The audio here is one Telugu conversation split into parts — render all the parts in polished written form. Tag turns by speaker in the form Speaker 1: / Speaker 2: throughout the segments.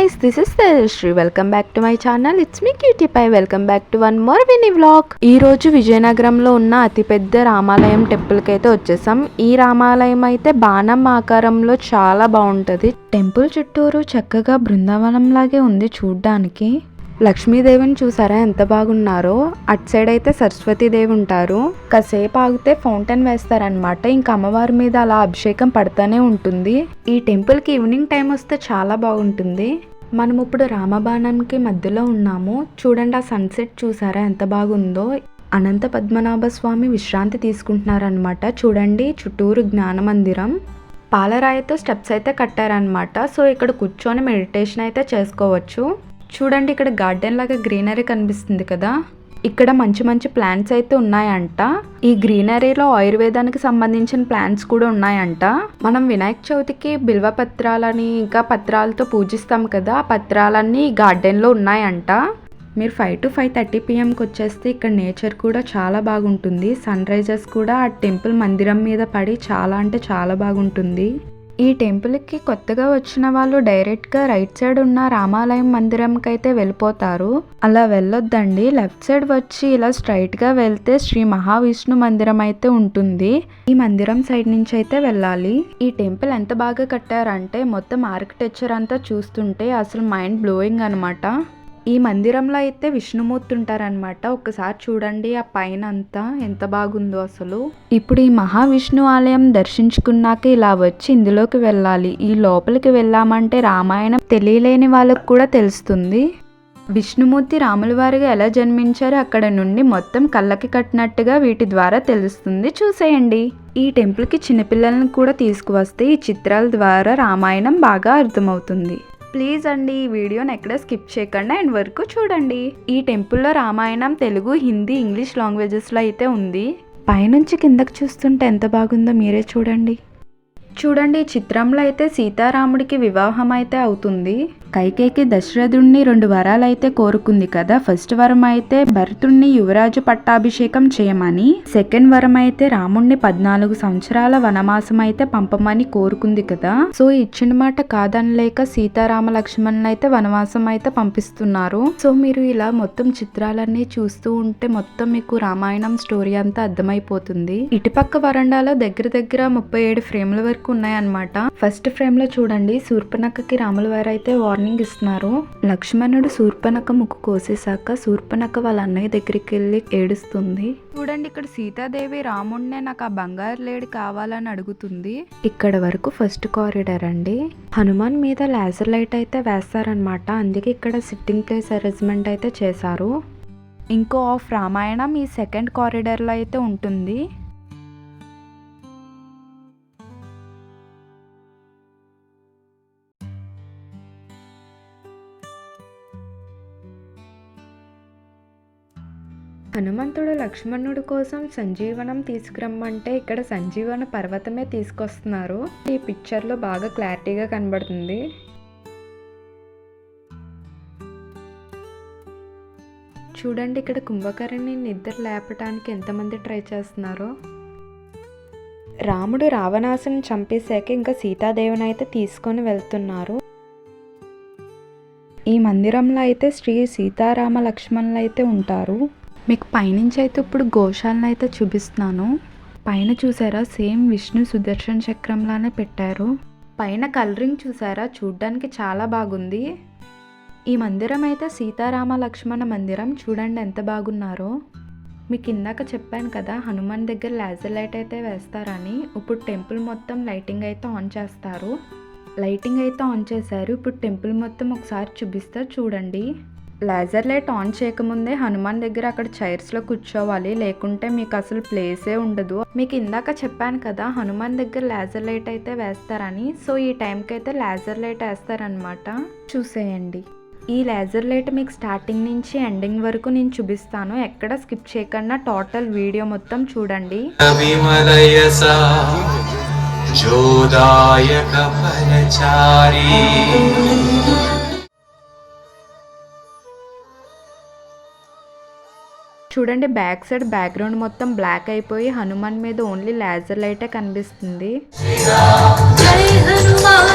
Speaker 1: guys, this is Tejashree. Welcome back to my channel. It's me Cutie Pie. Welcome back to one more mini vlog. ఈ రోజు విజయనగరంలో ఉన్న అతిపెద్ద రామాలయం టెంపుల్ కి అయితే వచ్చేసాం. ఈ రామాలయం అయితే బాణం ఆకారంలో చాలా బాగుంటది. టెంపుల్ చుట్టూరు చక్కగా బృందావనం లాగే ఉంది చూడ్డానికి. లక్ష్మీదేవిని చూసారా ఎంత బాగున్నారో. అటు సైడ్ అయితే సరస్వతీదేవి ఉంటారు. కాసేపు ఆగితే ఫౌంటైన్ వేస్తారనమాట. ఇంకా అమ్మవారి మీద అలా అభిషేకం పడుతూనే ఉంటుంది. ఈ టెంపుల్ కి ఈవినింగ్ టైం వస్తే చాలా బాగుంటుంది. మనం ఇప్పుడు రామబాణంకి మధ్యలో ఉన్నాము. చూడండి ఆ సన్సెట్ చూసారా ఎంత బాగుందో. అనంత పద్మనాభ స్వామి విశ్రాంతి తీసుకుంటున్నారనమాట. చూడండి చుట్టూరు జ్ఞాన మందిరం. పాలరాయితో స్టెప్స్ అయితే కట్టారనమాట. సో ఇక్కడ కూర్చొని మెడిటేషన్ అయితే చేసుకోవచ్చు. చూడండి ఇక్కడ గార్డెన్ లాగా గ్రీనరీ కనిపిస్తుంది కదా. ఇక్కడ మంచి మంచి ప్లాంట్స్ అయితే ఉన్నాయంట. ఈ గ్రీనరీలో ఆయుర్వేదానికి సంబంధించిన ప్లాంట్స్ కూడా ఉన్నాయంట. మనం వినాయక చవితికి బిల్వ పత్రాలని ఇంకా పత్రాలతో పూజిస్తాం కదా. ఆ పత్రాలన్నీ ఈ గార్డెన్లో ఉన్నాయంట. మీరు 5 to 5:30 PM వచ్చేస్తే ఇక్కడ నేచర్ కూడా చాలా బాగుంటుంది. సన్ రైజెస్ కూడా ఆ టెంపుల్ మందిరం మీద పడి చాలా అంటే చాలా బాగుంటుంది. ఈ టెంపుల్కి కొత్తగా వచ్చిన వాళ్ళు డైరెక్ట్గా రైట్ సైడ్ ఉన్న రామాలయం మందిరంకి అయితే వెళ్ళిపోతారు. అలా వెళ్ళొద్దండి. లెఫ్ట్ సైడ్ వచ్చి ఇలా స్ట్రైట్గా వెళ్తే శ్రీ మహావిష్ణు మందిరం అయితే ఉంటుంది. ఈ మందిరం సైడ్ నుంచి అయితే వెళ్ళాలి. ఈ టెంపుల్ ఎంత బాగా కట్టారంటే మొత్తం ఆర్కిటెక్చర్ అంతా చూస్తుంటే అసలు మైండ్ బ్లోయింగ్ అనమాట. ఈ మందిరంలో అయితే విష్ణుమూర్తి ఉంటారనమాట. ఒకసారి చూడండి ఆ పైన అంతా ఎంత బాగుందో అసలు. ఇప్పుడు ఈ మహావిష్ణు ఆలయం దర్శించుకున్నాక ఇలా వచ్చి ఇందులోకి వెళ్ళాలి. ఈ లోపలికి వెళ్ళామంటే రామాయణం తెలియలేని వాళ్ళకు కూడా తెలుస్తుంది. విష్ణుమూర్తి రాముల వారిగా ఎలా జన్మించారో అక్కడ నుండి మొత్తం కళ్ళకి కట్టినట్టుగా వీటి ద్వారా తెలుస్తుంది. చూసేయండి. ఈ టెంపుల్కి చిన్నపిల్లలను కూడా తీసుకువస్తే ఈ చిత్రాల ద్వారా రామాయణం బాగా అర్థమవుతుంది. ప్లీజ్ అండి ఈ వీడియోని ఎక్కడ స్కిప్ చేయకుండా ఎండ్ వరకు చూడండి. ఈ టెంపుల్లో రామాయణం తెలుగు, హిందీ, ఇంగ్లీష్ లాంగ్వేజెస్లో అయితే ఉంది. పైనుంచి కిందకి చూస్తుంటే ఎంత బాగుందో మీరే చూడండి. చూడండి ఈ చిత్రంలో అయితే సీతారాముడికి వివాహం అయితే అవుతుంది. కైకేయికి దశరథుడిని 2 వరాలు అయితే కోరుకుంది కదా. ఫస్ట్ వరం అయితే భరతుడిని యువరాజు పట్టాభిషేకం చేయమని, సెకండ్ వరం అయితే రాముడిని 14 సంవత్సరాల వనవాసం అయితే పంపమని కోరుకుంది కదా. సో ఇచ్చిన మాట కాదనలేక సీతారామ లక్ష్మణుని అయితే వనవాసం అయితే పంపిస్తున్నారు. సో మీరు ఇలా మొత్తం చిత్రాలన్నీ చూస్తూ ఉంటే మొత్తం మీకు రామాయణం స్టోరీ అంతా అర్థమైపోతుంది. ఇటుపక్క వరండాలో దగ్గర 37 ఫ్రేమ్ల వరకు ఉన్నాయన్నమాట. ఫస్ట్ ఫ్రేమ్ లో చూడండి శూర్పణఖకి రాముల వారు అయితే వార్నింగ్ ఇస్తున్నారు. లక్ష్మణుడు శూర్పణఖ ముక్కు కోసేశాక శూర్పణఖ వాళ్ళ అన్నయ్య దగ్గరికి వెళ్ళి ఏడుస్తుంది. చూడండి ఇక్కడ సీతాదేవి రాముడినే నాకు ఆ బంగారు లేడి కావాలని అడుగుతుంది. ఇక్కడ వరకు ఫస్ట్ కారిడార్ అండి. హనుమాన్ మీద లేజర్ లైట్ అయితే వేస్తారనమాట. అందుకే ఇక్కడ సిట్టింగ్ ప్లేస్ అరేంజ్మెంట్ అయితే చేశారు. ఇంకో ఆఫ్ రామాయణం ఈ సెకండ్ కారిడార్ లో అయితే ఉంటుంది. హనుమంతుడు లక్ష్మణుడి కోసం సంజీవనం తీసుకురమ్మంటే ఇక్కడ సంజీవన పర్వతమే తీసుకొస్తున్నారు. ఈ పిక్చర్ లో బాగా క్లారిటీగా కనబడుతుంది. చూడండి ఇక్కడ కుంభకర్ణుని నిద్ర లేపటానికి ఎంతమంది ట్రై చేస్తున్నారో. రాముడు రావణాసుని చంపేశాక ఇంకా సీతాదేవిని అయితే తీసుకొని వెళ్తున్నారు. ఈ మందిరంలో అయితే శ్రీ సీతారామ లక్ష్మణులు అయితే ఉంటారు. మీకు పైనుంచి అయితే ఇప్పుడు గోశాలను అయితే చూపిస్తున్నాను. పైన చూసారా సేమ్ విష్ణు సుదర్శన చక్రంలానే పెట్టారు. పైన కలరింగ్ చూసారా చూడ్డానికి చాలా బాగుంది. ఈ మందిరం అయితే సీతారామ లక్ష్మణ మందిరం. చూడండి ఎంత బాగున్నారో. మీకు ఇందాక చెప్పాను కదా హనుమాన్ దగ్గర లేజర్ లైట్ అయితే వేస్తారని. ఇప్పుడు టెంపుల్ మొత్తం లైటింగ్ అయితే ఆన్ చేస్తారు. లైటింగ్ అయితే ఆన్ చేశారు. ఇప్పుడు టెంపుల్ మొత్తం ఒకసారి చూపిస్తారు చూడండి. లేజర్ లైట్ ఆన్ చేయకముందే హనుమాన్ దగ్గర అక్కడ చైర్స్లో కూర్చోవాలి, లేకుంటే మీకు అసలు ప్లేసే ఉండదు. మీకు ఇందాక చెప్పాను కదా హనుమాన్ దగ్గర లేజర్ లైట్ అయితే వేస్తారని. సో ఈ టైంకి అయితే లేజర్ లైట్ వేస్తారనమాట. చూసేయండి. ఈ లేజర్ లైట్ మీకు స్టార్టింగ్ నుంచి ఎండింగ్ వరకు నేను చూపిస్తాను. ఎక్కడ స్కిప్ చేయకుండా టోటల్ వీడియో మొత్తం చూడండి. చూడండి బ్యాక్ సైడ్ బ్యాక్గ్రౌండ్ మొత్తం బ్లాక్ అయిపోయి హనుమాన్ మీద ఓన్లీ లేజర్ లైటే కనిపిస్తుంది. జై హనుమాన్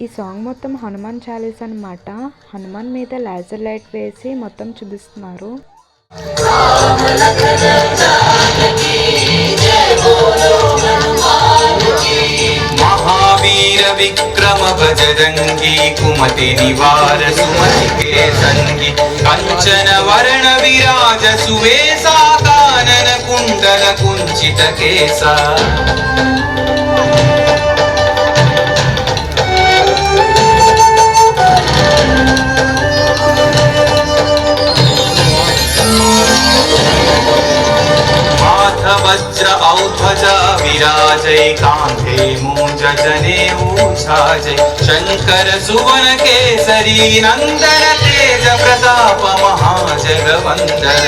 Speaker 1: ఈ సాంగ్ మొత్తం హనుమాన్ చాలీస్ అనమాట. హనుమాన్ మీద లేజర్ లైట్ వేసి మొత్తం చూపిస్తున్నారు.
Speaker 2: महावीर विक्रम बजरंगी कुमति निवार सुमति के संगी कंचन वर्ण विराज सुवेशा कानन कुंडल कुंचित केसा वज्र औध्वजा विराजै कांधे मूंज जनेऊ छाजै शंकर सुवन केसरी नंदन तेज प्रताप महाजगवंदन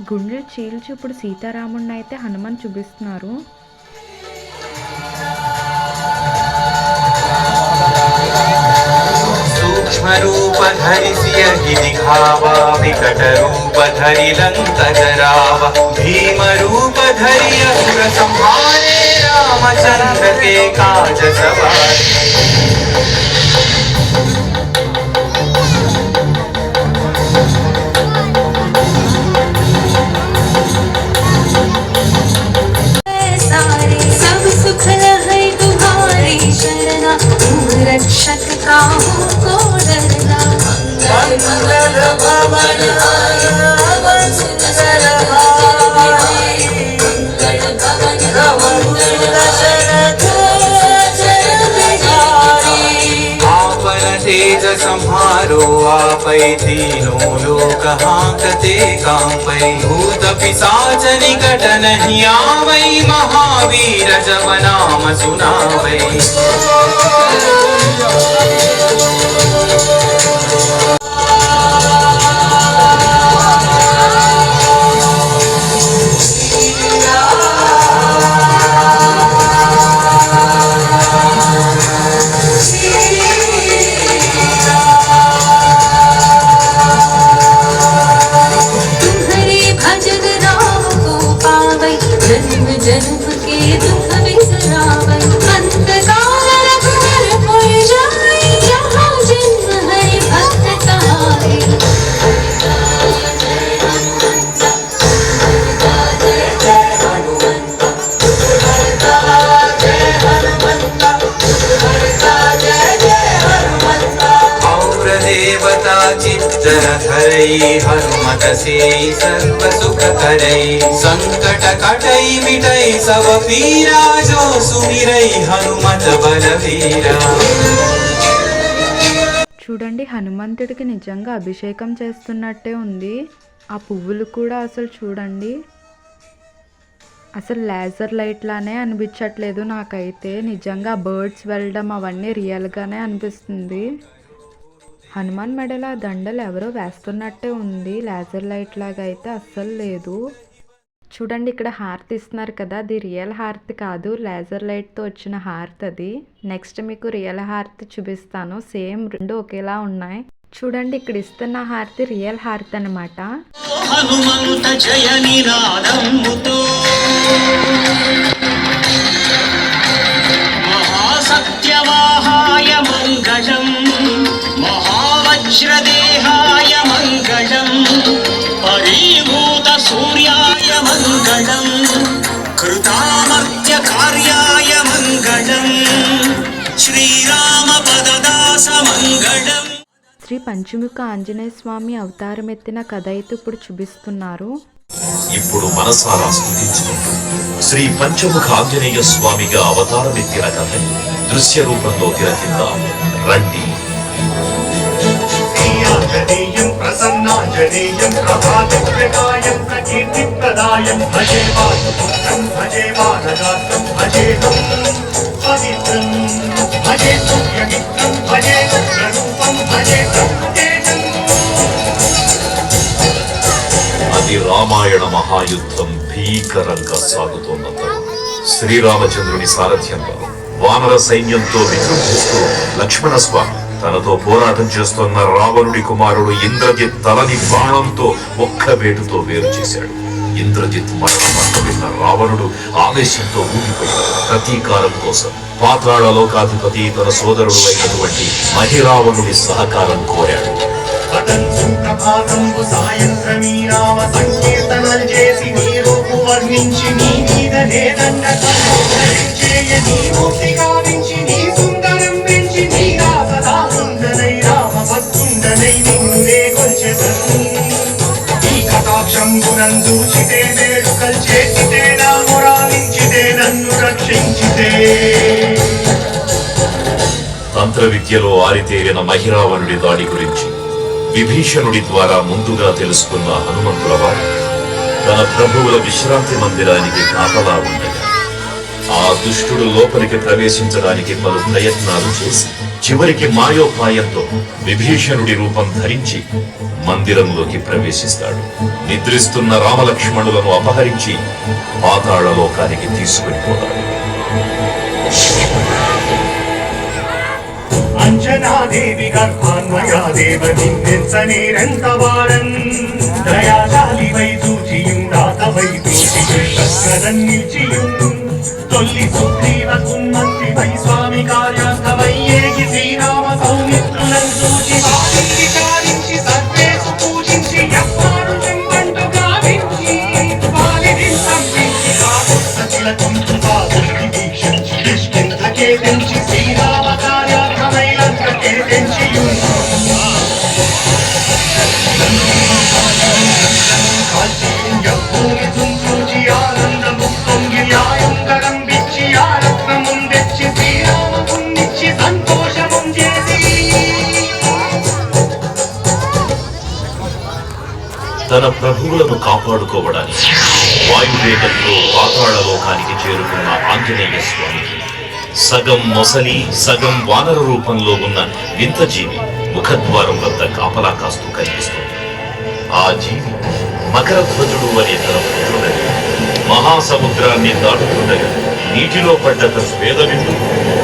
Speaker 1: గుండెలు చీల్చి ఇప్పుడు సీతారాముడిని అయితే హనుమాన్ చూపిస్తున్నారు.
Speaker 2: सूक्ष्म रूप धरि सियहि दिखावा विकट रूप धरि लंक जरावा भीम रूप धरि असुर संहारे रामचंद्र के काज सवारे
Speaker 3: रक्षक काहू को डरना मंगल भवन
Speaker 2: तेज संहारो आपै तीनों लोक हांकते कांपै भूत पिशाच निकट नहीं आवै महावीर जब नाम सुनावै
Speaker 3: जन्म जन्म के दुख बिसरावै अंत काल रघुवर पुर जाई जहाँ जन्म हरि भक्त कहाई
Speaker 2: और देवता चित्तर धरई हनुमत से सर्व सुख करई संकट कटई मिटई सब पीरा जो सुमिरई हनुमत बलवीरा
Speaker 1: చూడండి హనుమంతుడికి నిజంగా అభిషేకం చేస్తున్నట్టే ఉంది. ఆ పువ్వులు కూడా అసలు చూడండి, అసలు లేజర్ లైట్ లానే అనిపించట్లేదు నాకైతే. నిజంగా బర్డ్స్ వెళ్ళడం అవన్నీ రియల్గానే అనిపిస్తుంది. హనుమాన్ మెడలో దండలు ఎవరో వేస్తున్నట్టే ఉంది, లేజర్ లైట్ లాగా అయితే అస్సలు లేదు. చూడండి ఇక్కడ హారతి ఇస్తున్నారు కదా, అది రియల్ హారతి కాదు, లేజర్ లైట్తో వచ్చిన హారతి అది. నెక్స్ట్ మీకు రియల్ హారతి చూపిస్తాను, సేమ్ రెండు ఒకేలా ఉన్నాయి. చూడండి ఇక్కడ ఇస్తున్న హారతి రియల్ హారతి అన్నమాట.
Speaker 2: హనుమంత జయ నినాదముతో మహాసత్యవాహాయ మంగళం మహావజ్రదేహాయ మంగళం పరిభూత సూర్యాయ మంగళం కృతామర్త్య కార్యాయ మంగళం శ్రీరామ పదదాస మంగళం.
Speaker 1: శ్రీ పంచముఖ ఆంజనేయ స్వామి అవతారం ఎత్తిన కథ అయితే ఇప్పుడు చూపిస్తున్నారు.
Speaker 4: ఇప్పుడు మనసారా స్తుతించుకుంటూ శ్రీ పంచముఖ ఆంజనేయ స్వామిగా అవతారం ఎత్తిన కథని దృశ్య రూపంలో తిలకిద్దాం రండి.
Speaker 5: ఆంజనేయం ప్రసన్నాంజనేయం ప్రభాతప్రదాయం ప్రకీర్తిప్రదాయం భజే వాసుపుత్రం భజే వానగాత్రం భజేహం పవిత్రం భజే సూర్యమిత్రం భజే రుద్రరూపం భజే బ్రహ్మతేజం
Speaker 4: అది రామాయణ మహాయుద్ధం భీకరంగా సాగుతోన్నంతలో శ్రీరామచంద్రుని సారథ్యంలో వానర సైన్యంతో విజృంభిస్తూ లక్ష్మణస్వామి తనతో పోరాటం చేస్తున్న రావణుడి కుమారుడు ఇంద్రజిత్ తలని బాణంతో ఒక్క వేటుతో వేరు చేశాడు. ఇంద్రజిత్ మరణ వార్త విన్న రావణుడు ఆవేశంతో ఊగిపోయాడు. ప్రతీకారం కోసం పాతాళ లోకాధిపతి తన సోదరుడు అయినటువంటి మహిరావణుడి సహకారం కోరాడు.
Speaker 5: ప్రభాతంబు సాయంత్రమీ రామ సంకీర్తనలు చేసి నీ రూపు వర్ణించి నీ మీద నేదండేయ నీ మూర్తి గావించి నీ సుందరం పెంచి నీ సదా సుందరై రామ భక్తుండనై నిన్నునే కొల్చెదను ఈ కటాక్షంబునందూచితే వేడుకల్ చేసితే నా మురాలించితే నన్ను రక్షించితే.
Speaker 4: తంత్ర విద్యలో ఆరితేరిన మహిరావణుడి దాడి గురించి విభీషణుడి ద్వారా ముందుగా తెలుసుకున్న హనుమంతుల వారు తన ప్రభువుల విశ్రాంతి మందిరానికి కాపలా ఉండగా ఆ దుష్టుడు లోపలికి ప్రవేశించడానికి పలు ప్రయత్నాలు చేసి చివరికి మాయోపాయంతో విభీషణుడి రూపం ధరించి మందిరంలోకి ప్రవేశిస్తాడు. నిద్రిస్తున్న రామలక్ష్మణులను అపహరించి పాతాళ లోకానికి తీసుకుని పోతాడు.
Speaker 5: అంజనాదేవి గర్భాన్వయాదేవ నిన్నెచ్చనేరెంత వారన్ దయాశాలి వై చూచియుండాతవై దూషికదన్ నిలిచియుండు తొల్లి సుగ్రీవ సుమంత్రి వై స్వామి కార్యార్థమై ఏగి శ్రీరామ సౌమిత్రులను చూచి వారికి కారించి సర్వేసు పూజించి ఎవ్వారు చెంపంటు గావించి వాలిని సంపించి కాకుల కుంటు బాధుడికి వీక్షించి కిష్కింధకే తెంచి శ్రీరామ కార్యార్థమై లంకకే తెంచియుండు
Speaker 4: తన ప్రభువులను కాపాడుకోవడానికి వాయువేగంతో పాతాళ లోకానికి చేరుకున్న ఆంజనేయ స్వామికి సగం మొసలి సగం వానర రూపంలో ఉన్న వింత జీవి ముఖద్వారం వద్ద కాపలా కాస్తూ కనిపిస్తుంది. ఆ జీవి మకరధ్వజుడు అనే తన పుత్రుడని మహాసముద్రాన్ని దాటుతుండగా నీటిలో పడ్డ తన వేదవిందు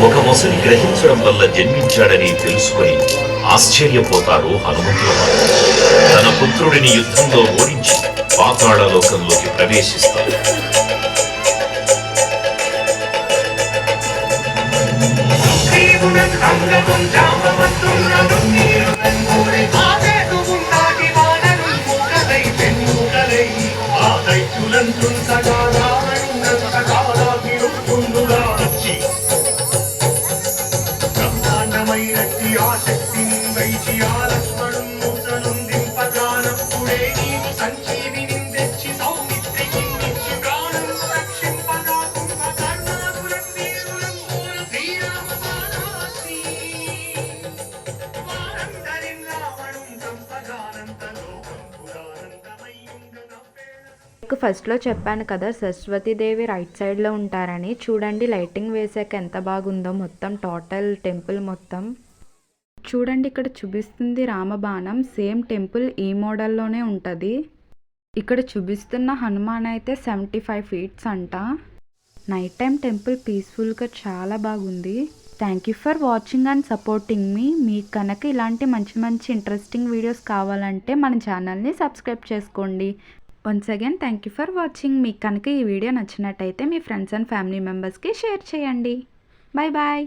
Speaker 4: ఒక మొసలి గ్రహించడం వల్ల జన్మించాడని తెలుసుకుని ఆశ్చర్యపోతారు హనుమంతుల వారు. తన పుత్రుడిని యుద్ధంలో ఓడించి పాతాళ లోకంలోకి ప్రవేశిస్తారు.
Speaker 5: బ్రహ్మాండమైనట్టి ఆ శక్తిని వైచి ఆ లక్ష్మణుం మూసనుందింపగానప్పుడే నీవు సంజీవిని తెచ్చి సౌమిత్రికి నిచ్చి ప్రాణం రక్షింపగా కుంభకర్ణాదులం వీరులం మూల శ్రీరామ బాణాసి వారందరిం రావణుం చంపగానంత లోకం పురానందమయ్యుండ
Speaker 1: ఫస్ట్లో చెప్పాను కదా సరస్వతీదేవి రైట్ సైడ్లో ఉంటారని. చూడండి లైటింగ్ వేసాక ఎంత బాగుందో మొత్తం టోటల్ టెంపుల్ మొత్తం. చూడండి ఇక్కడ చూపిస్తుంది రామబాణం. సేమ్ టెంపుల్ ఈ మోడల్లోనే ఉంటుంది. ఇక్కడ చూపిస్తున్న హనుమాన్ అయితే 75 feet అంట. నైట్ టైం టెంపుల్ పీస్ఫుల్గా చాలా బాగుంది. Thank you for watching and supporting మీ. మీకు కనుక ఇలాంటి మంచి మంచి ఇంట్రెస్టింగ్ వీడియోస్ కావాలంటే మన ఛానల్ని సబ్స్క్రైబ్ చేసుకోండి. Once again thank you for watching. మీకు కనుక ఈ వీడియో నచ్చినట్టయితే మీ ఫ్రెండ్స్ అండ్ ఫ్యామిలీ మెంబర్స్కి షేర్ చేయండి. Bye bye.